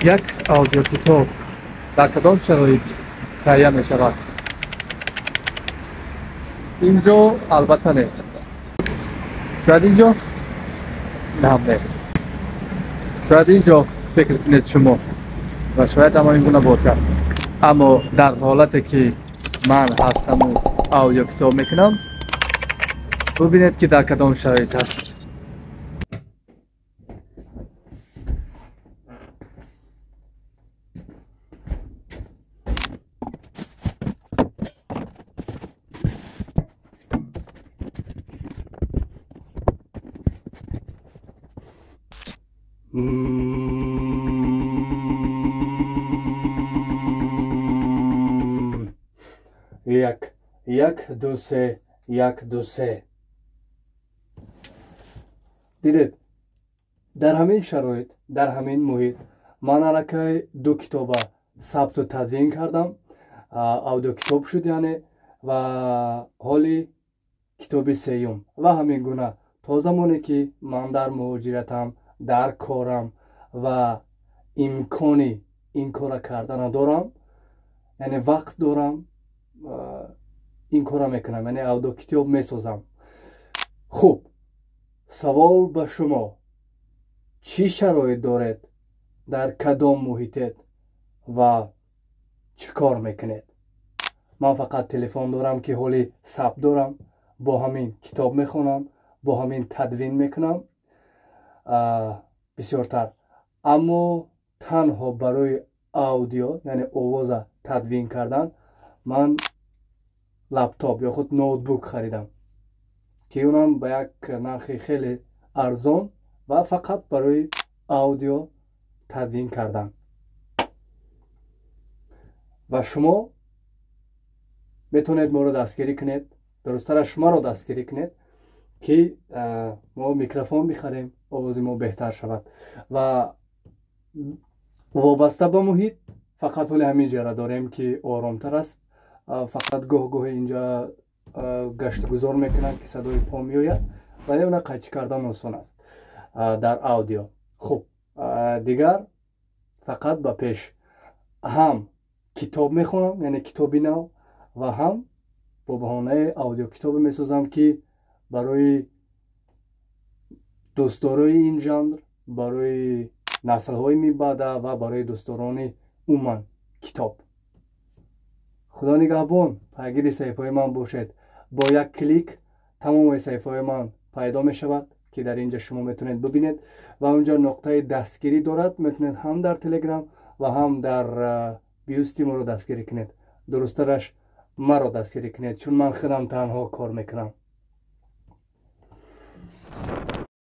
یک аудио کتاب در کدام شرایط تهیه می شود؟ اینجا البته نه. شاید اینجا نه. شاید اینجا فکر کنید شما و شاید هم این گونه باشد. اما در حالتی که من هستم و аудио کتاب میکنم ببینید که در کدام شرایط است. یک دو سه دیدید در همین شرایط در همین محیط من الکی دو کتاب ثبت و تدوین کردم аудио کتاب شد یعنی و حالی کتاب سیوم و همین گونه تا زمانی که من در مهاجرتم در کارم و امکانی این کار کردن دارم یعنی وقت دارم این کار میکنم یعنی аудио کتاب میسازم. خوب سوال به شما چی شرایط دارید در کدام محیطید و چی کار میکنید؟ من فقط تلفن دارم که حالی ثبت دارم با همین کتاب میخونم با همین تدوین میکنم بسیارتر اما تنها برای аудио یعنی آواز تدوین کردن من لپتاپ یا خود نوتبوک خریدم که اونم با یک نرخ خیلی ارزان و فقط برای аудио تدوین کردن و شما میتونید ما رو دستگیری کنید درست‌ترش ما رو دستگیری کنید که ما میکروفون بخریم آواز ما بهتر شود و وابسته به محیط فقط حالی همین جره داریم که آرامتر است فقط گاه اینجا گشت گذار میکنن که صدای پا میآید ولی اون قچ کردن آسان است در аудио. خب دیگر فقط به پیش هم کتاب میخونم یعنی کتابی نو و هم با بهانه аудио کتاب میسازم که برای دوستدارای این ژانر برای نسل های میباده و برای دوستداران عموما کتاب. خدا نگهبان پیگیر صفحه من باشید. با یک کلیک تمام صفحه من پیدا می شود که در اینجا شما میتونید ببینید و اونجا نقطه دستگیری دارد میتونید هم در تلگرام و هم در بیوستی ما رو دستگیری کنید درست‌ترش ما رو دستگیری کنید چون من خودم تنها کار میکنم.